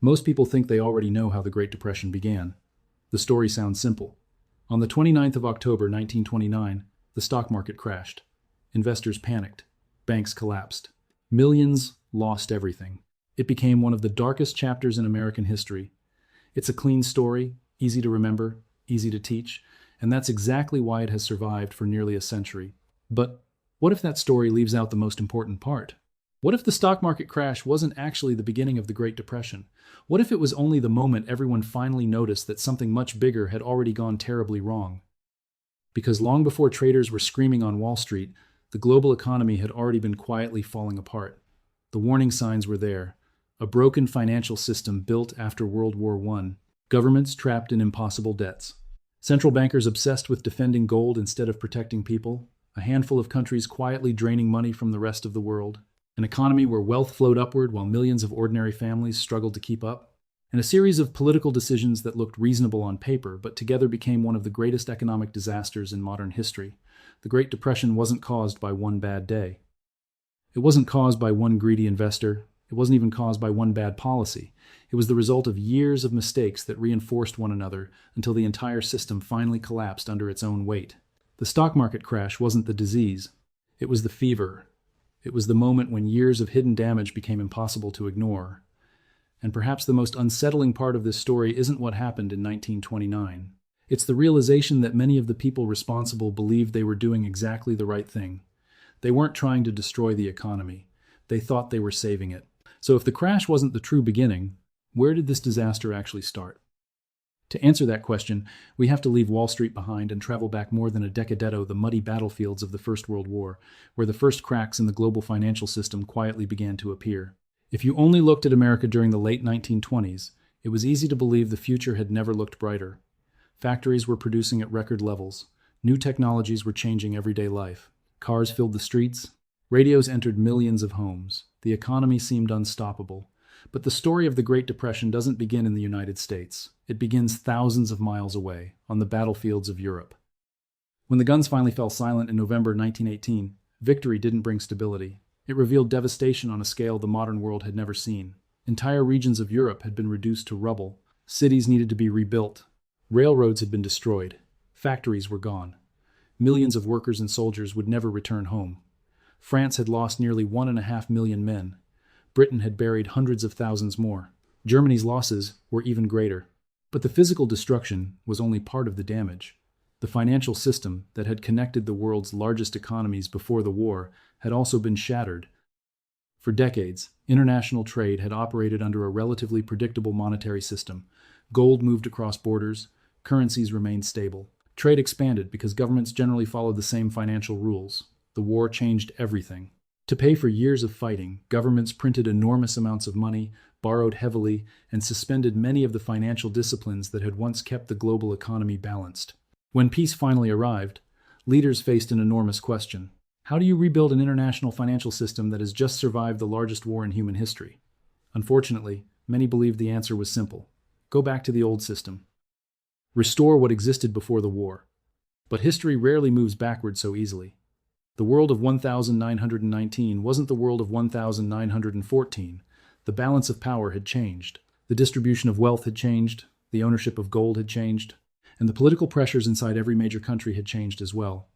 Most people think they already know how the Great Depression began. The story sounds simple. On the 29th of October 1929, the stock market crashed. Investors panicked. Banks collapsed. Millions lost everything. It became one of the darkest chapters in American history. It's a clean story, easy to remember, easy to teach, and that's exactly why it has survived for nearly a century. But what if that story leaves out the most important part? What if the stock market crash wasn't actually the beginning of the Great Depression? What if it was only the moment everyone finally noticed that something much bigger had already gone terribly wrong? Because long before traders were screaming on Wall Street, the global economy had already been quietly falling apart. The warning signs were there. A broken financial system built after World War I, governments trapped in impossible debts, central bankers obsessed with defending gold instead of protecting people, a handful of countries quietly draining money from the rest of the world, an economy where wealth flowed upward while millions of ordinary families struggled to keep up, and a series of political decisions that looked reasonable on paper but together became one of the greatest economic disasters in modern history. The Great Depression wasn't caused by one bad day. It wasn't caused by one greedy investor. It wasn't even caused by one bad policy. It was the result of years of mistakes that reinforced one another until the entire system finally collapsed under its own weight. The stock market crash wasn't the disease. It was the fever. It was the moment when years of hidden damage became impossible to ignore. And perhaps the most unsettling part of this story isn't what happened in 1929. It's the realization that many of the people responsible believed they were doing exactly the right thing. They weren't trying to destroy the economy. They thought they were saving it. So if the crash wasn't the true beginning, where did this disaster actually start? To answer that question, we have to leave Wall Street behind and travel back more than a decadetto, the muddy battlefields of the First World War, where the first cracks in the global financial system quietly began to appear. If you only looked at America during the late 1920s, it was easy to believe the future had never looked brighter. Factories were producing at record levels. New technologies were changing everyday life. Cars filled the streets. Radios entered millions of homes. The economy seemed unstoppable. But the story of the Great Depression doesn't begin in the United States. It begins thousands of miles away, on the battlefields of Europe. When the guns finally fell silent in November 1918, victory didn't bring stability. It revealed devastation on a scale the modern world had never seen. Entire regions of Europe had been reduced to rubble. Cities needed to be rebuilt. Railroads had been destroyed. Factories were gone. Millions of workers and soldiers would never return home. France had lost nearly 1.5 million men. Britain had buried hundreds of thousands more. Germany's losses were even greater. But the physical destruction was only part of the damage. The financial system that had connected the world's largest economies before the war had also been shattered. For decades, international trade had operated under a relatively predictable monetary system. Gold moved across borders. Currencies remained stable. Trade expanded because governments generally followed the same financial rules. The war changed everything. To pay for years of fighting, governments printed enormous amounts of money, borrowed heavily, and suspended many of the financial disciplines that had once kept the global economy balanced. When peace finally arrived, leaders faced an enormous question. How do you rebuild an international financial system that has just survived the largest war in human history? Unfortunately, many believed the answer was simple. Go back to the old system. Restore what existed before the war. But history rarely moves backward so easily. The world of 1919 wasn't the world of 1914. The balance of power had changed. The distribution of wealth had changed. The ownership of gold had changed. And the political pressures inside every major country had changed as well.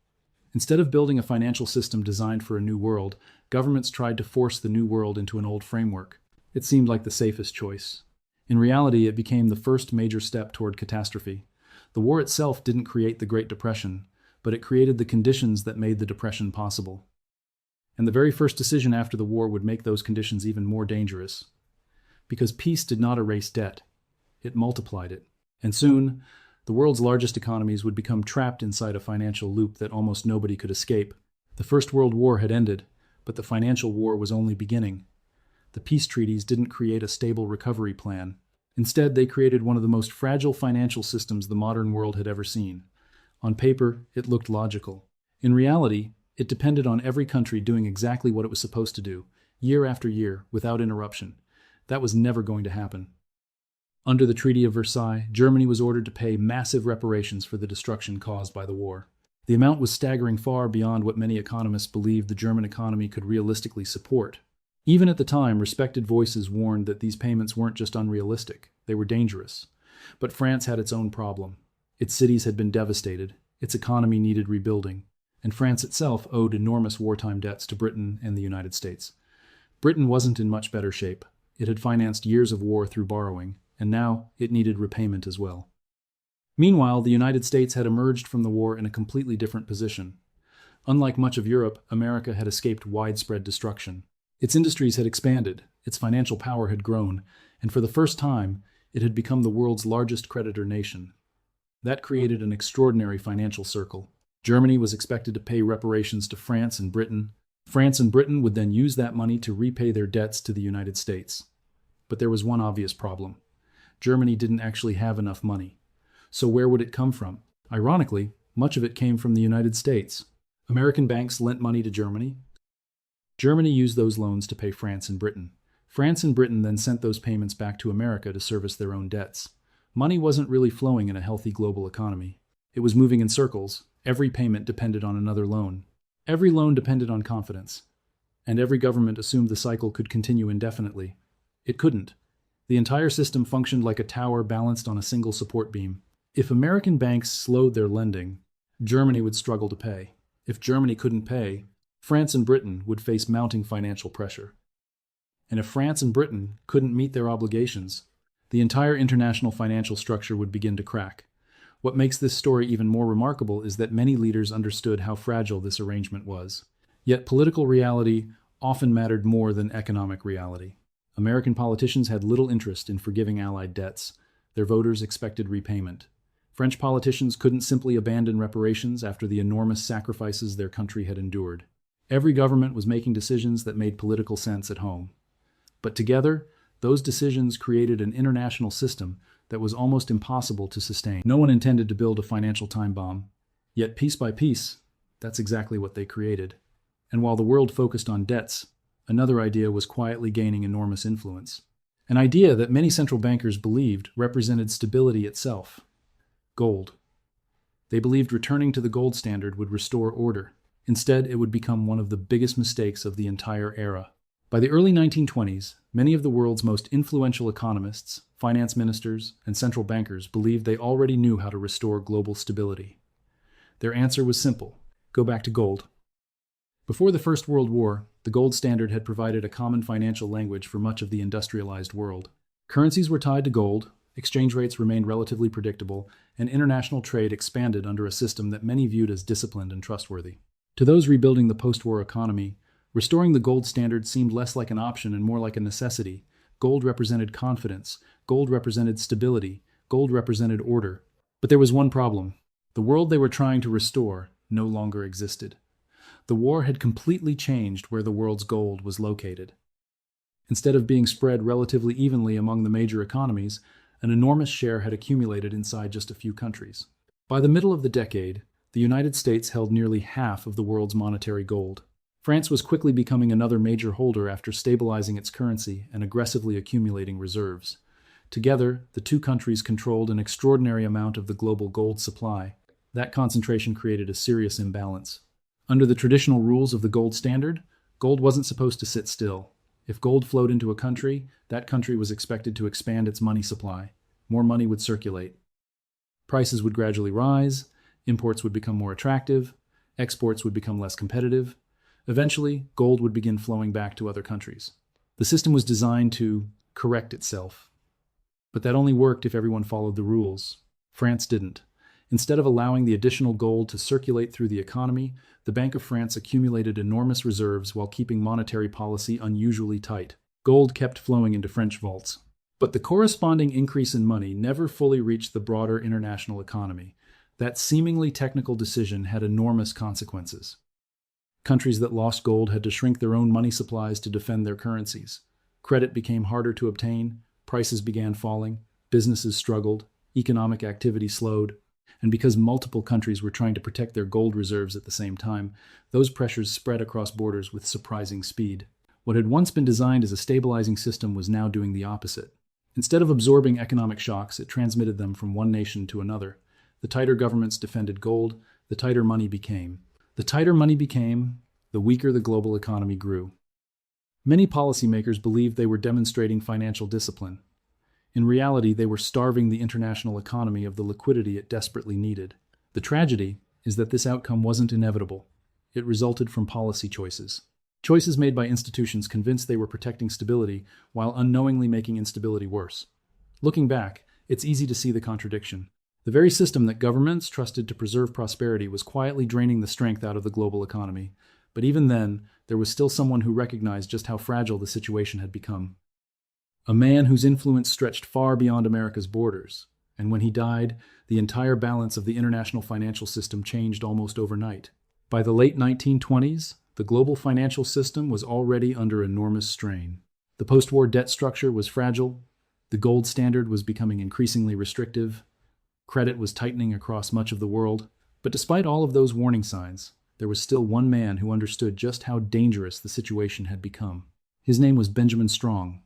Instead of building a financial system designed for a new world, governments tried to force the new world into an old framework. It seemed like the safest choice. In reality, it became the first major step toward catastrophe. The war itself didn't create the Great Depression, but it created the conditions that made the depression possible. And the very first decision after the war would make those conditions even more dangerous. Because peace did not erase debt. It multiplied it. And soon, the world's largest economies would become trapped inside a financial loop that almost nobody could escape. The First World War had ended, but the financial war was only beginning. The peace treaties didn't create a stable recovery plan. Instead, they created one of the most fragile financial systems the modern world had ever seen. On paper, it looked logical. In reality, it depended on every country doing exactly what it was supposed to do, year after year, without interruption. That was never going to happen. Under the Treaty of Versailles, Germany was ordered to pay massive reparations for the destruction caused by the war. The amount was staggering far beyond what many economists believed the German economy could realistically support. Even at the time, respected voices warned that these payments weren't just unrealistic, they were dangerous. But France had its own problem. Its cities had been devastated, its economy needed rebuilding, and France itself owed enormous wartime debts to Britain and the United States. Britain wasn't in much better shape. It had financed years of war through borrowing, and now it needed repayment as well. Meanwhile, the United States had emerged from the war in a completely different position. Unlike much of Europe, America had escaped widespread destruction. Its industries had expanded, its financial power had grown, and for the first time, it had become the world's largest creditor nation. That created an extraordinary financial circle. Germany was expected to pay reparations to France and Britain. France and Britain would then use that money to repay their debts to the United States. But there was one obvious problem. Germany didn't actually have enough money. So where would it come from? Ironically, much of it came from the United States. American banks lent money to Germany. Germany used those loans to pay France and Britain. France and Britain then sent those payments back to America to service their own debts. Money wasn't really flowing in a healthy global economy. It was moving in circles. Every payment depended on another loan. Every loan depended on confidence. And every government assumed the cycle could continue indefinitely. It couldn't. The entire system functioned like a tower balanced on a single support beam. If American banks slowed their lending, Germany would struggle to pay. If Germany couldn't pay, France and Britain would face mounting financial pressure. And if France and Britain couldn't meet their obligations, the entire international financial structure would begin to crack. What makes this story even more remarkable is that many leaders understood how fragile this arrangement was. Yet political reality often mattered more than economic reality. American politicians had little interest in forgiving Allied debts. Their voters expected repayment. French politicians couldn't simply abandon reparations after the enormous sacrifices their country had endured. Every government was making decisions that made political sense at home. But together, those decisions created an international system that was almost impossible to sustain. No one intended to build a financial time bomb. Yet piece by piece, that's exactly what they created. And while the world focused on debts, another idea was quietly gaining enormous influence. An idea that many central bankers believed represented stability itself. Gold. They believed returning to the gold standard would restore order. Instead, it would become one of the biggest mistakes of the entire era. By the early 1920s, many of the world's most influential economists, finance ministers, and central bankers believed they already knew how to restore global stability. Their answer was simple: go back to gold. Before the First World War, the gold standard had provided a common financial language for much of the industrialized world. Currencies were tied to gold, exchange rates remained relatively predictable, and international trade expanded under a system that many viewed as disciplined and trustworthy. To those rebuilding the post-war economy, restoring the gold standard seemed less like an option and more like a necessity. Gold represented confidence, gold represented stability, gold represented order. But there was one problem. The world they were trying to restore no longer existed. The war had completely changed where the world's gold was located. Instead of being spread relatively evenly among the major economies, an enormous share had accumulated inside just a few countries. By the middle of the decade, the United States held nearly half of the world's monetary gold. France was quickly becoming another major holder after stabilizing its currency and aggressively accumulating reserves. Together, the two countries controlled an extraordinary amount of the global gold supply. That concentration created a serious imbalance. Under the traditional rules of the gold standard, gold wasn't supposed to sit still. If gold flowed into a country, that country was expected to expand its money supply. More money would circulate. Prices would gradually rise, imports would become more attractive, exports would become less competitive. Eventually, gold would begin flowing back to other countries. The system was designed to correct itself. But that only worked if everyone followed the rules. France didn't. Instead of allowing the additional gold to circulate through the economy, the Bank of France accumulated enormous reserves while keeping monetary policy unusually tight. Gold kept flowing into French vaults. But the corresponding increase in money never fully reached the broader international economy. That seemingly technical decision had enormous consequences. Countries that lost gold had to shrink their own money supplies to defend their currencies. Credit became harder to obtain, prices began falling, businesses struggled, economic activity slowed. And because multiple countries were trying to protect their gold reserves at the same time, those pressures spread across borders with surprising speed. What had once been designed as a stabilizing system was now doing the opposite. Instead of absorbing economic shocks, it transmitted them from one nation to another. The tighter governments defended gold, the tighter money became. The tighter money became, the weaker the global economy grew. Many policymakers believed they were demonstrating financial discipline. In reality, they were starving the international economy of the liquidity it desperately needed. The tragedy is that this outcome wasn't inevitable. It resulted from policy choices. Choices made by institutions convinced they were protecting stability while unknowingly making instability worse. Looking back, it's easy to see the contradiction. The very system that governments trusted to preserve prosperity was quietly draining the strength out of the global economy. But even then, there was still someone who recognized just how fragile the situation had become. A man whose influence stretched far beyond America's borders. And when he died, the entire balance of the international financial system changed almost overnight. By the late 1920s, the global financial system was already under enormous strain. The post-war debt structure was fragile, the gold standard was becoming increasingly restrictive, credit was tightening across much of the world. But despite all of those warning signs, there was still one man who understood just how dangerous the situation had become. His name was Benjamin Strong.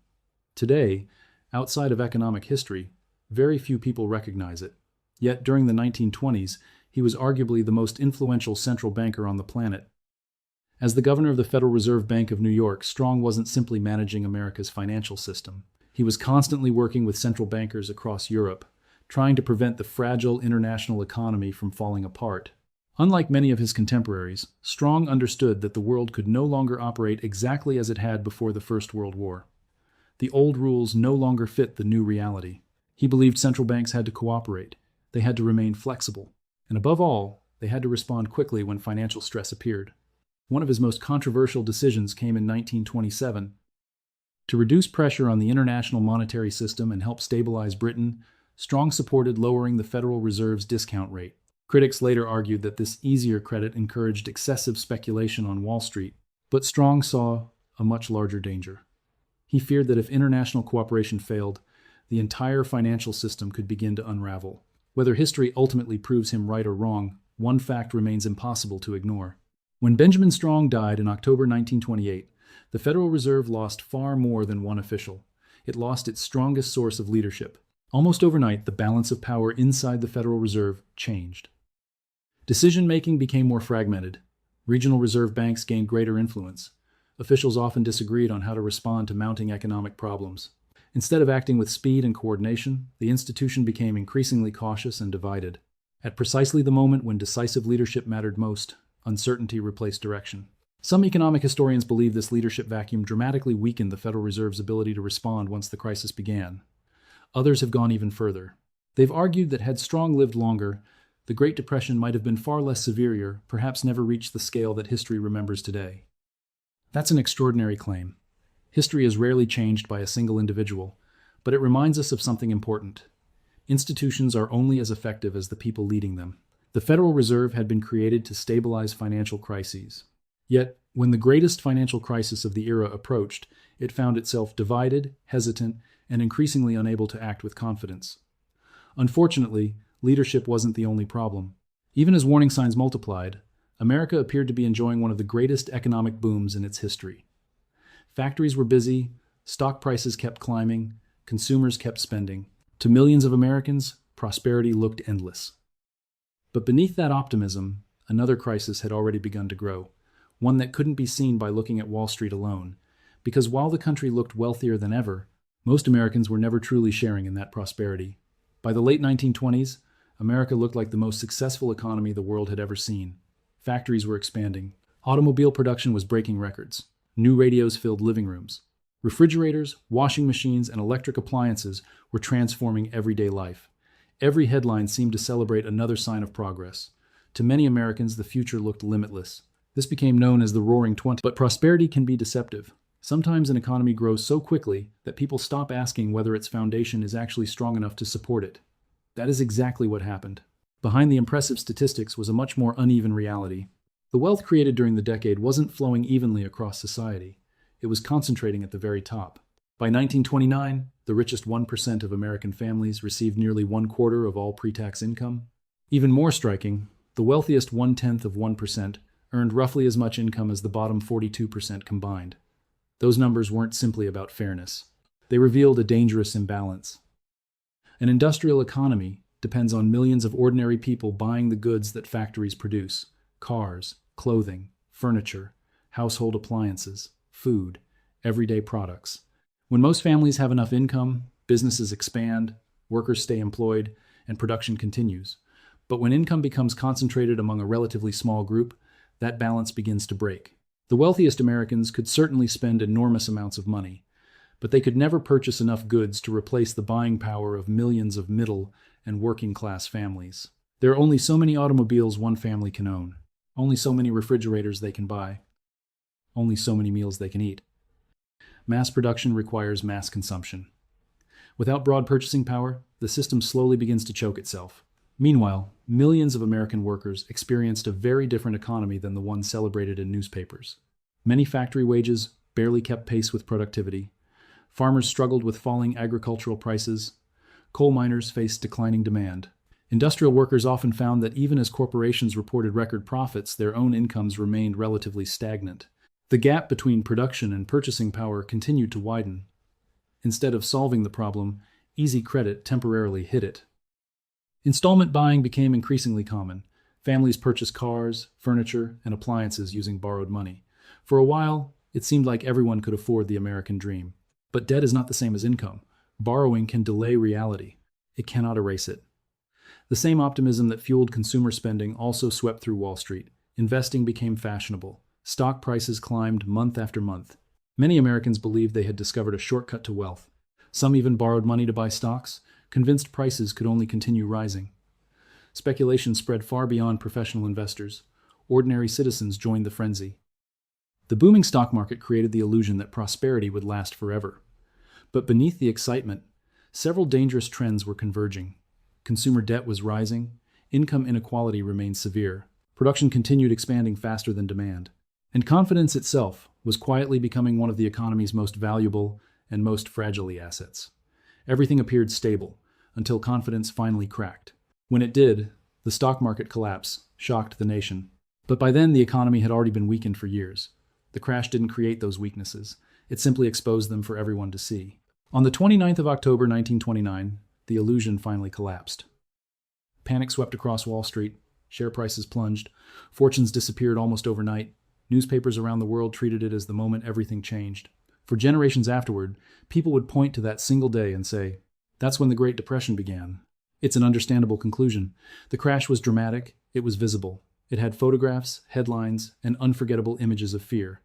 Today, outside of economic history, very few people recognize it. Yet during the 1920s, he was arguably the most influential central banker on the planet. As the governor of the Federal Reserve Bank of New York, Strong wasn't simply managing America's financial system. He was constantly working with central bankers across Europe, trying to prevent the fragile international economy from falling apart. Unlike many of his contemporaries, Strong understood that the world could no longer operate exactly as it had before the First World War. The old rules no longer fit the new reality. He believed central banks had to cooperate, they had to remain flexible, and above all, they had to respond quickly when financial stress appeared. One of his most controversial decisions came in 1927. To reduce pressure on the international monetary system and help stabilize Britain, Strong supported lowering the Federal Reserve's discount rate. Critics later argued that this easier credit encouraged excessive speculation on Wall Street, but Strong saw a much larger danger. He feared that if international cooperation failed, the entire financial system could begin to unravel. Whether history ultimately proves him right or wrong, one fact remains impossible to ignore. When Benjamin Strong died in October 1928, the Federal Reserve lost far more than one official. It lost its strongest source of leadership. Almost overnight, the balance of power inside the Federal Reserve changed. Decision-making became more fragmented. Regional reserve banks gained greater influence. Officials often disagreed on how to respond to mounting economic problems. Instead of acting with speed and coordination, the institution became increasingly cautious and divided. At precisely the moment when decisive leadership mattered most, uncertainty replaced direction. Some economic historians believe this leadership vacuum dramatically weakened the Federal Reserve's ability to respond once the crisis began. Others have gone even further. They've argued that had Strong lived longer, the Great Depression might have been far less severe, perhaps never reached the scale that history remembers today. That's an extraordinary claim. History is rarely changed by a single individual, but it reminds us of something important. Institutions are only as effective as the people leading them. The Federal Reserve had been created to stabilize financial crises. Yet, when the greatest financial crisis of the era approached, it found itself divided, hesitant, and increasingly unable to act with confidence. Unfortunately, leadership wasn't the only problem. Even as warning signs multiplied, America appeared to be enjoying one of the greatest economic booms in its history. Factories were busy, stock prices kept climbing, consumers kept spending. To millions of Americans, prosperity looked endless. But beneath that optimism, another crisis had already begun to grow, one that couldn't be seen by looking at Wall Street alone, because while the country looked wealthier than ever, most Americans were never truly sharing in that prosperity. By the late 1920s, America looked like the most successful economy the world had ever seen. Factories were expanding. Automobile production was breaking records. New radios filled living rooms. Refrigerators, washing machines, and electric appliances were transforming everyday life. Every headline seemed to celebrate another sign of progress. To many Americans, the future looked limitless. This became known as the Roaring Twenties. But prosperity can be deceptive. Sometimes an economy grows so quickly that people stop asking whether its foundation is actually strong enough to support it. That is exactly what happened. Behind the impressive statistics was a much more uneven reality. The wealth created during the decade wasn't flowing evenly across society. It was concentrating at the very top. By 1929, the richest 1% of American families received nearly 1/4 of all pre-tax income. Even more striking, the wealthiest 1/10 of 1% earned roughly as much income as the bottom 42% combined. Those numbers weren't simply about fairness. They revealed a dangerous imbalance. An industrial economy depends on millions of ordinary people buying the goods that factories produce: cars, clothing, furniture, household appliances, food, everyday products. When most families have enough income, businesses expand, workers stay employed, and production continues. But when income becomes concentrated among a relatively small group, that balance begins to break. The wealthiest Americans could certainly spend enormous amounts of money, but they could never purchase enough goods to replace the buying power of millions of middle and working class families. There are only so many automobiles one family can own, only so many refrigerators they can buy, only so many meals they can eat. Mass production requires mass consumption. Without broad purchasing power, the system slowly begins to choke itself. Meanwhile, millions of American workers experienced a very different economy than the one celebrated in newspapers. Many factory wages barely kept pace with productivity. Farmers struggled with falling agricultural prices. Coal miners faced declining demand. Industrial workers often found that even as corporations reported record profits, their own incomes remained relatively stagnant. The gap between production and purchasing power continued to widen. Instead of solving the problem, easy credit temporarily hid it. Installment buying became increasingly common. Families purchased cars, furniture, and appliances using borrowed money. For a while, it seemed like everyone could afford the American dream. But debt is not the same as income. Borrowing can delay reality. It cannot erase it. The same optimism that fueled consumer spending also swept through Wall Street. Investing became fashionable. Stock prices climbed month after month. Many Americans believed they had discovered a shortcut to wealth. Some even borrowed money to buy stocks, convinced prices could only continue rising. Speculation spread far beyond professional investors. Ordinary citizens joined the frenzy. The booming stock market created the illusion that prosperity would last forever. But beneath the excitement, several dangerous trends were converging. Consumer debt was rising, income inequality remained severe, production continued expanding faster than demand, and confidence itself was quietly becoming one of the economy's most valuable and most fragile assets. Everything appeared stable until confidence finally cracked. When it did, the stock market collapse shocked the nation. But by then, the economy had already been weakened for years. The crash didn't create those weaknesses. It simply exposed them for everyone to see. On the 29th of October 1929, the illusion finally collapsed. Panic swept across Wall Street. Share prices plunged. Fortunes disappeared almost overnight. Newspapers around the world treated it as the moment everything changed. For generations afterward, people would point to that single day and say, "That's when the Great Depression began." It's an understandable conclusion. The crash was dramatic. It was visible. It had photographs, headlines, and unforgettable images of fear.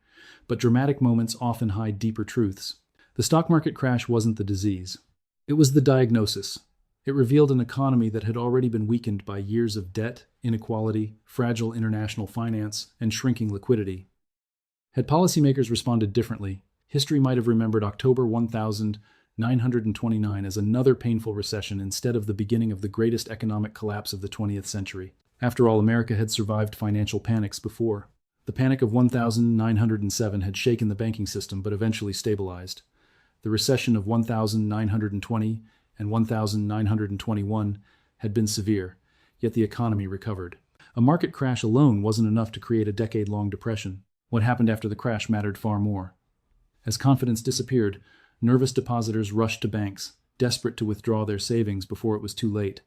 But dramatic moments often hide deeper truths. The stock market crash wasn't the disease. It was the diagnosis. It revealed an economy that had already been weakened by years of debt, inequality, fragile international finance, and shrinking liquidity. Had policymakers responded differently, history might have remembered October 1929 as another painful recession instead of the beginning of the greatest economic collapse of the 20th century. After all, America had survived financial panics before. The Panic of 1907 had shaken the banking system but eventually stabilized. The recession of 1920 and 1921 had been severe, yet the economy recovered. A market crash alone wasn't enough to create a decade-long depression. What happened after the crash mattered far more. As confidence disappeared, nervous depositors rushed to banks, desperate to withdraw their savings before it was too late.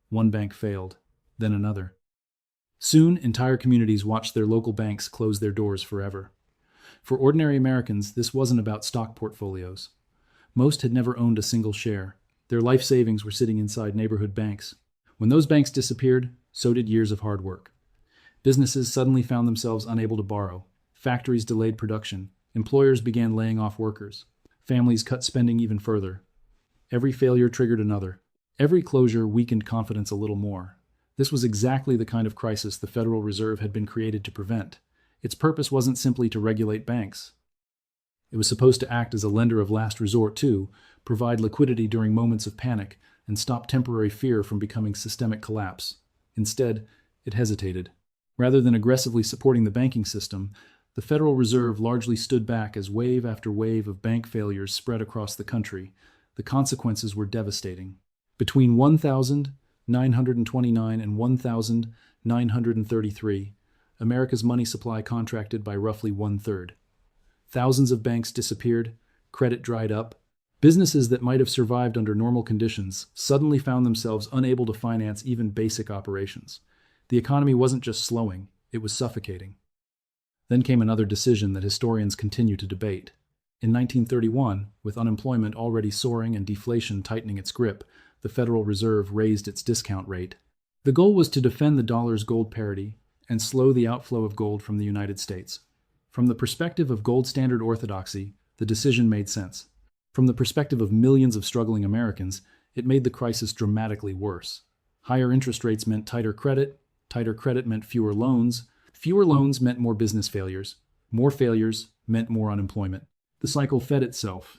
One bank failed, then another. Soon, entire communities watched their local banks close their doors forever. For ordinary Americans, this wasn't about stock portfolios. Most had never owned a single share. Their life savings were sitting inside neighborhood banks. When those banks disappeared, so did years of hard work. Businesses suddenly found themselves unable to borrow. Factories delayed production. Employers began laying off workers. Families cut spending even further. Every failure triggered another. Every closure weakened confidence a little more. This was exactly the kind of crisis the Federal Reserve had been created to prevent. Its purpose wasn't simply to regulate banks. It was supposed to act as a lender of last resort too, provide liquidity during moments of panic, and stop temporary fear from becoming systemic collapse. Instead, it hesitated. Rather than aggressively supporting the banking system, the Federal Reserve largely stood back as wave after wave of bank failures spread across the country. The consequences were devastating. Between 1929 and 1933, America's money supply contracted by roughly one-third. Thousands of banks disappeared, credit dried up. Businesses that might have survived under normal conditions suddenly found themselves unable to finance even basic operations. The economy wasn't just slowing, it was suffocating. Then came another decision that historians continue to debate. In 1931, with unemployment already soaring and deflation tightening its grip, the Federal Reserve raised its discount rate. The goal was to defend the dollar's gold parity and slow the outflow of gold from the United States. From the perspective of gold standard orthodoxy, the decision made sense. From the perspective of millions of struggling Americans, it made the crisis dramatically worse. Higher interest rates meant tighter credit meant fewer loans meant more business failures, more failures meant more unemployment. The cycle fed itself.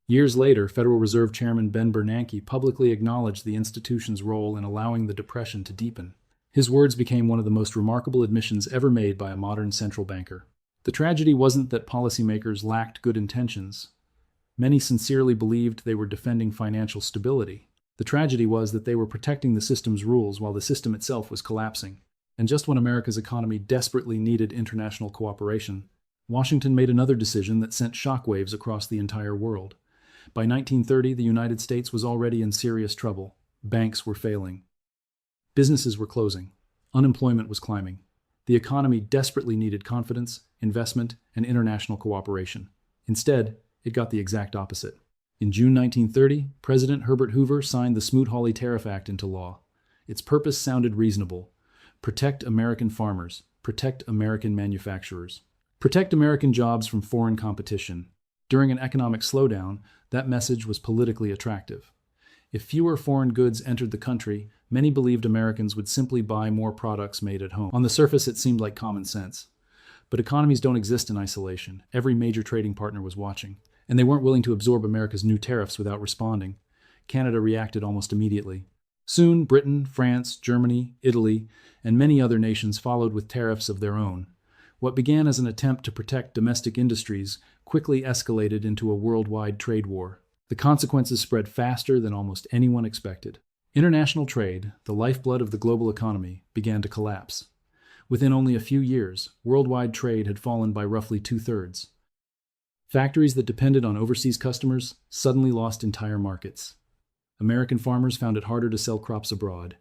Years later, Federal Reserve Chairman Ben Bernanke publicly acknowledged the institution's role in allowing the Depression to deepen. His words became one of the most remarkable admissions ever made by a modern central banker. The tragedy wasn't that policymakers lacked good intentions. Many sincerely believed they were defending financial stability. The tragedy was that they were protecting the system's rules while the system itself was collapsing. And just when America's economy desperately needed international cooperation, Washington made another decision that sent shockwaves across the entire world. By 1930, the United States was already in serious trouble. Banks were failing. Businesses were closing. Unemployment was climbing. The economy desperately needed confidence, investment, and international cooperation. Instead, it got the exact opposite. In June 1930, President Herbert Hoover signed the Smoot-Hawley Tariff Act into law. Its purpose sounded reasonable. Protect American farmers. Protect American manufacturers. Protect American jobs from foreign competition. During an economic slowdown, that message was politically attractive. If fewer foreign goods entered the country, many believed Americans would simply buy more products made at home. On the surface, it seemed like common sense. But economies don't exist in isolation. Every major trading partner was watching, and they weren't willing to absorb America's new tariffs without responding. Canada reacted almost immediately. Soon, Britain, France, Germany, Italy, and many other nations followed with tariffs of their own. What began as an attempt to protect domestic industries quickly escalated into a worldwide trade war. The consequences spread faster than almost anyone expected. International trade, the lifeblood of the global economy, began to collapse. Within only a few years, worldwide trade had fallen by roughly 2/3. Factories that depended on overseas customers suddenly lost entire markets. American farmers found it harder to sell crops abroad.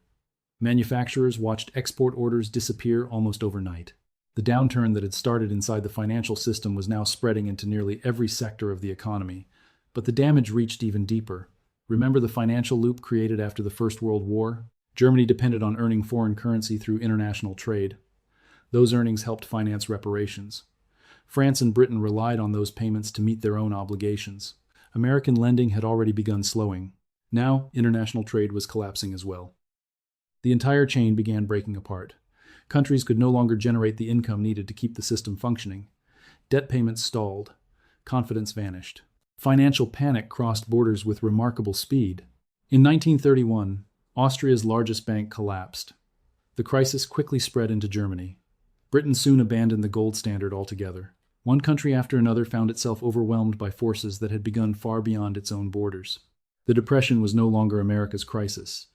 Manufacturers watched export orders disappear almost overnight. The downturn that had started inside the financial system was now spreading into nearly every sector of the economy. But the damage reached even deeper. Remember the financial loop created after the First World War? Germany depended on earning foreign currency through international trade. Those earnings helped finance reparations. France and Britain relied on those payments to meet their own obligations. American lending had already begun slowing. Now, international trade was collapsing as well. The entire chain began breaking apart. Countries could no longer generate the income needed to keep the system functioning. Debt payments stalled. Confidence vanished. Financial panic crossed borders with remarkable speed. In 1931, Austria's largest bank collapsed. The crisis quickly spread into Germany. Britain soon abandoned the gold standard altogether. One country after another found itself overwhelmed by forces that had begun far beyond its own borders. The Depression was no longer America's crisis.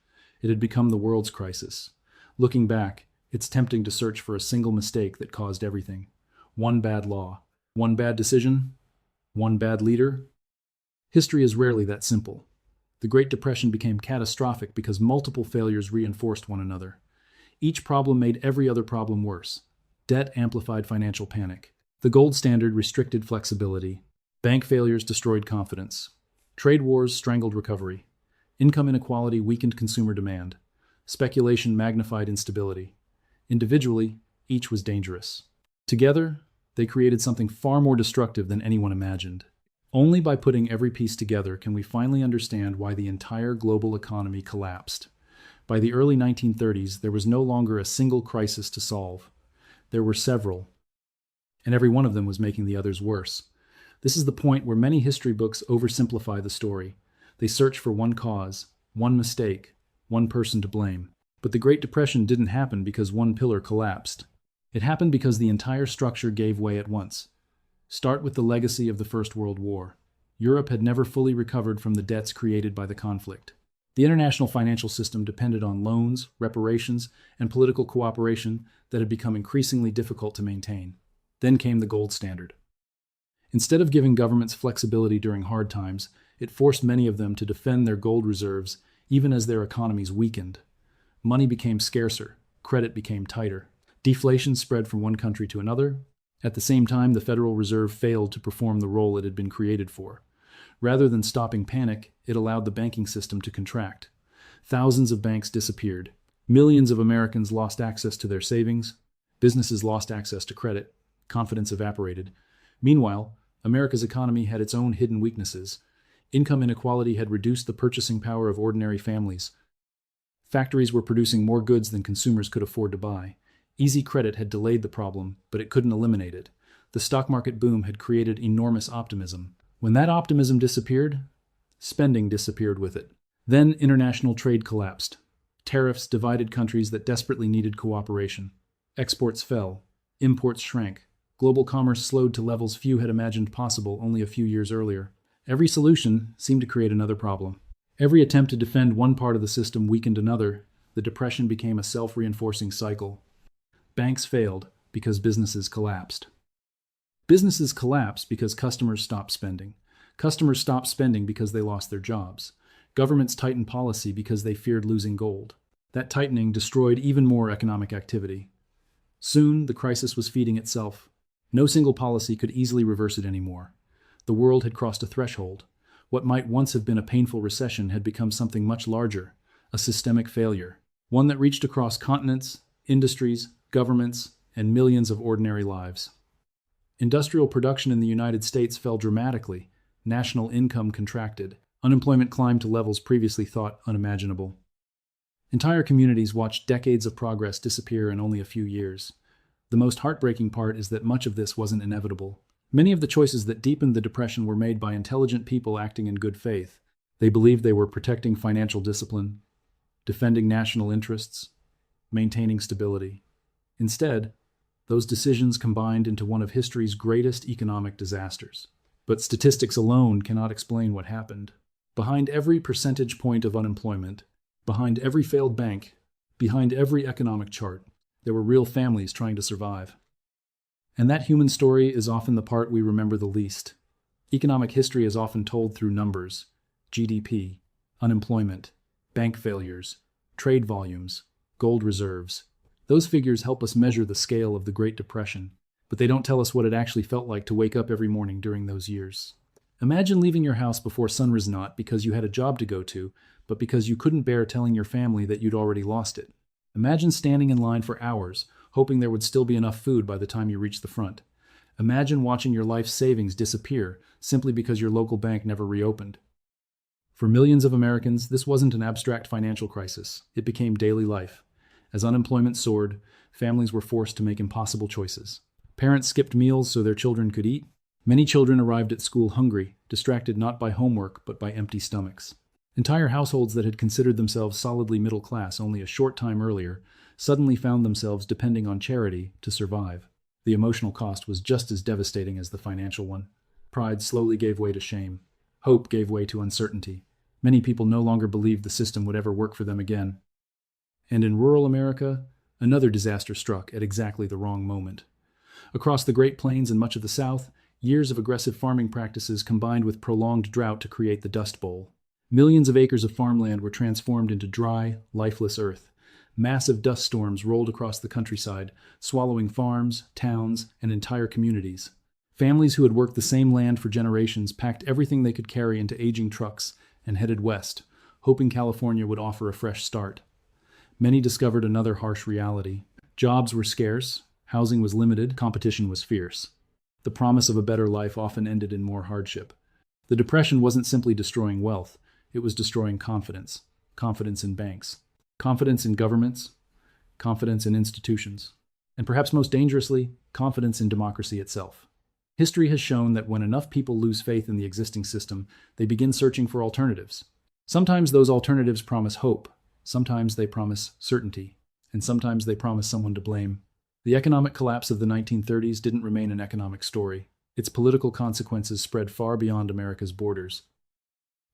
It had become the world's crisis. Looking back, it's tempting to search for a single mistake that caused everything. One bad law, one bad decision, one bad leader. History is rarely that simple. The Great Depression became catastrophic because multiple failures reinforced one another. Each problem made every other problem worse. Debt amplified financial panic. The gold standard restricted flexibility. Bank failures destroyed confidence. Trade wars strangled recovery. Income inequality weakened consumer demand. Speculation magnified instability. Individually, each was dangerous. Together, they created something far more destructive than anyone imagined. Only by putting every piece together can we finally understand why the entire global economy collapsed. By the early 1930s, there was no longer a single crisis to solve. There were several, and every one of them was making the others worse. This is the point where many history books oversimplify the story. They search for one cause, one mistake, one person to blame. But the Great Depression didn't happen because one pillar collapsed. It happened because the entire structure gave way at once. Start with the legacy of the First World War. Europe had never fully recovered from the debts created by the conflict. The international financial system depended on loans, reparations, and political cooperation that had become increasingly difficult to maintain. Then came the gold standard. Instead of giving governments flexibility during hard times, it forced many of them to defend their gold reserves even as their economies weakened. Money became scarcer, credit became tighter. Deflation spread from one country to another. At the same time, the Federal Reserve failed to perform the role it had been created for. Rather than stopping panic, it allowed the banking system to contract. Thousands of banks disappeared. Millions of Americans lost access to their savings. Businesses lost access to credit. Confidence evaporated. Meanwhile, America's economy had its own hidden weaknesses. Income inequality had reduced the purchasing power of ordinary families. Factories were producing more goods than consumers could afford to buy. Easy credit had delayed the problem, but it couldn't eliminate it. The stock market boom had created enormous optimism. When that optimism disappeared, spending disappeared with it. Then international trade collapsed. Tariffs divided countries that desperately needed cooperation. Exports fell. Imports shrank. Global commerce slowed to levels few had imagined possible only a few years earlier. Every solution seemed to create another problem. Every attempt to defend one part of the system weakened another. The depression became a self-reinforcing cycle. Banks failed because businesses collapsed. Businesses collapsed because customers stopped spending. Customers stopped spending because they lost their jobs. Governments tightened policy because they feared losing gold. That tightening destroyed even more economic activity. Soon, the crisis was feeding itself. No single policy could easily reverse it anymore. The world had crossed a threshold. What might once have been a painful recession had become something much larger, a systemic failure, one that reached across continents, industries, governments, and millions of ordinary lives. Industrial production in the United States fell dramatically. National income contracted. Unemployment climbed to levels previously thought unimaginable. Entire communities watched decades of progress disappear in only a few years. The most heartbreaking part is that much of this wasn't inevitable. Many of the choices that deepened the depression were made by intelligent people acting in good faith. They believed they were protecting financial discipline, defending national interests, maintaining stability. Instead, those decisions combined into one of history's greatest economic disasters. But statistics alone cannot explain what happened. Behind every percentage point of unemployment, behind every failed bank, behind every economic chart, there were real families trying to survive. And that human story is often the part we remember the least. Economic history is often told through numbers: GDP, unemployment, bank failures, trade volumes, gold reserves. Those figures help us measure the scale of the Great Depression, but they don't tell us what it actually felt like to wake up every morning during those years. Imagine leaving your house before sunrise, not because you had a job to go to, but because you couldn't bear telling your family that you'd already lost it. Imagine standing in line for hours, hoping there would still be enough food by the time you reached the front. Imagine watching your life savings disappear simply because your local bank never reopened. For millions of Americans, this wasn't an abstract financial crisis. It became daily life. As unemployment soared, families were forced to make impossible choices. Parents skipped meals so their children could eat. Many children arrived at school hungry, distracted not by homework but by empty stomachs. Entire households that had considered themselves solidly middle class only a short time earlier suddenly found themselves depending on charity to survive. The emotional cost was just as devastating as the financial one. Pride slowly gave way to shame. Hope gave way to uncertainty. Many people no longer believed the system would ever work for them again. And in rural America, another disaster struck at exactly the wrong moment. Across the Great Plains and much of the South, years of aggressive farming practices combined with prolonged drought to create the Dust Bowl. Millions of acres of farmland were transformed into dry, lifeless earth. Massive dust storms rolled across the countryside, swallowing farms, towns, and entire communities. Families who had worked the same land for generations packed everything they could carry into aging trucks and headed west, hoping California would offer a fresh start. Many discovered another harsh reality. Jobs were scarce, housing was limited, competition was fierce. The promise of a better life often ended in more hardship. The Depression wasn't simply destroying wealth, it was destroying confidence. Confidence in banks, confidence in governments, confidence in institutions, and perhaps most dangerously, confidence in democracy itself. History has shown that when enough people lose faith in the existing system, they begin searching for alternatives. Sometimes those alternatives promise hope, sometimes they promise certainty, and sometimes they promise someone to blame. The economic collapse of the 1930s didn't remain an economic story. Its political consequences spread far beyond America's borders.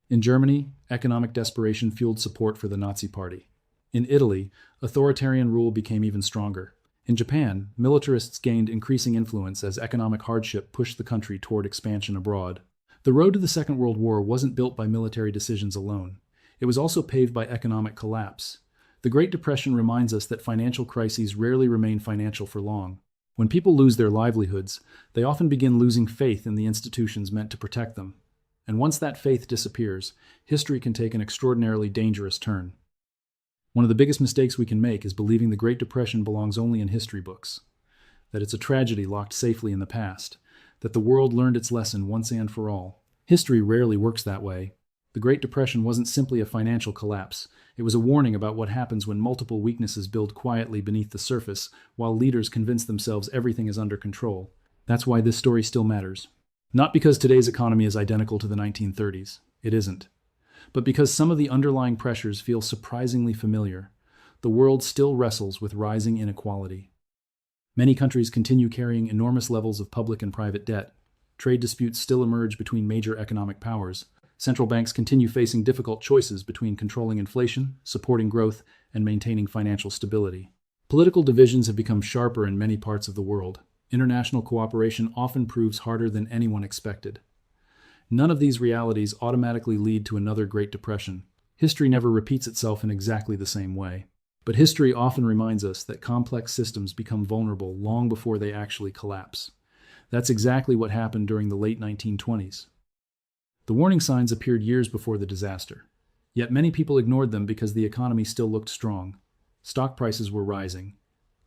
In Germany, economic desperation fueled support for the Nazi Party. In Italy, authoritarian rule became even stronger. In Japan, militarists gained increasing influence as economic hardship pushed the country toward expansion abroad. The road to the Second World War wasn't built by military decisions alone. It was also paved by economic collapse. The Great Depression reminds us that financial crises rarely remain financial for long. When people lose their livelihoods, they often begin losing faith in the institutions meant to protect them. And once that faith disappears, history can take an extraordinarily dangerous turn. One of the biggest mistakes we can make is believing the Great Depression belongs only in history books, that it's a tragedy locked safely in the past, that the world learned its lesson once and for all. History rarely works that way. The Great Depression wasn't simply a financial collapse. It was a warning about what happens when multiple weaknesses build quietly beneath the surface, while leaders convince themselves everything is under control. That's why this story still matters. Not because today's economy is identical to the 1930s. It isn't. But because some of the underlying pressures feel surprisingly familiar. The world still wrestles with rising inequality. Many countries continue carrying enormous levels of public and private debt. Trade disputes still emerge between major economic powers. Central banks continue facing difficult choices between controlling inflation, supporting growth, and maintaining financial stability. Political divisions have become sharper in many parts of the world. International cooperation often proves harder than anyone expected. None of these realities automatically lead to another Great Depression. History never repeats itself in exactly the same way. But history often reminds us that complex systems become vulnerable long before they actually collapse. That's exactly what happened during the late 1920s. The warning signs appeared years before the disaster. Yet many people ignored them because the economy still looked strong. Stock prices were rising.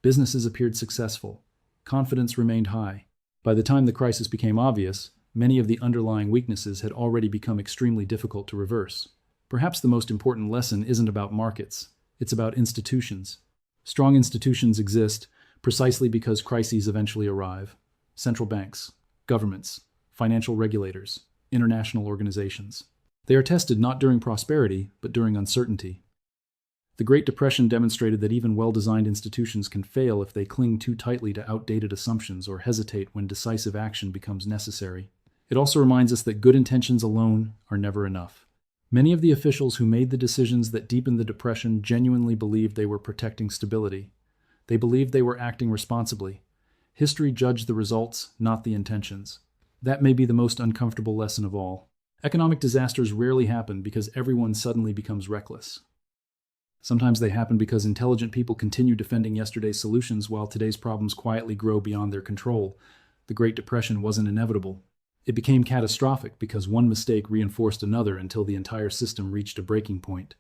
Businesses appeared successful. Confidence remained high. By the time the crisis became obvious, many of the underlying weaknesses had already become extremely difficult to reverse. Perhaps the most important lesson isn't about markets. It's about institutions. Strong institutions exist precisely because crises eventually arrive. Central banks, governments, financial regulators, international organizations. They are tested not during prosperity, but during uncertainty. The Great Depression demonstrated that even well-designed institutions can fail if they cling too tightly to outdated assumptions or hesitate when decisive action becomes necessary. It also reminds us that good intentions alone are never enough. Many of the officials who made the decisions that deepened the Depression genuinely believed they were protecting stability. They believed they were acting responsibly. History judged the results, not the intentions. That may be the most uncomfortable lesson of all. Economic disasters rarely happen because everyone suddenly becomes reckless. Sometimes they happen because intelligent people continue defending yesterday's solutions while today's problems quietly grow beyond their control. The Great Depression wasn't inevitable. It became catastrophic because one mistake reinforced another until the entire system reached a breaking point.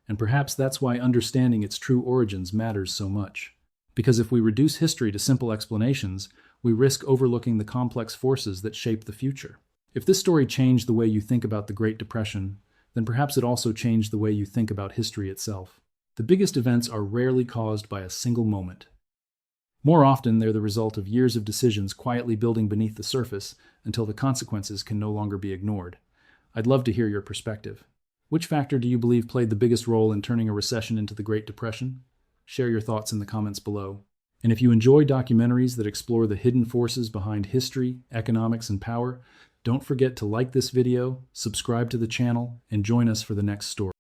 And perhaps that's why understanding its true origins matters so much. Because if we reduce history to simple explanations, we risk overlooking the complex forces that shape the future. If this story changed the way you think about the Great Depression, then perhaps it also changed the way you think about history itself. The biggest events are rarely caused by a single moment. More often, they're the result of years of decisions quietly building beneath the surface until the consequences can no longer be ignored. I'd love to hear your perspective. Which factor do you believe played the biggest role in turning a recession into the Great Depression? Share your thoughts in the comments below. And if you enjoy documentaries that explore the hidden forces behind history, economics, and power, don't forget to like this video, subscribe to the channel, and join us for the next story.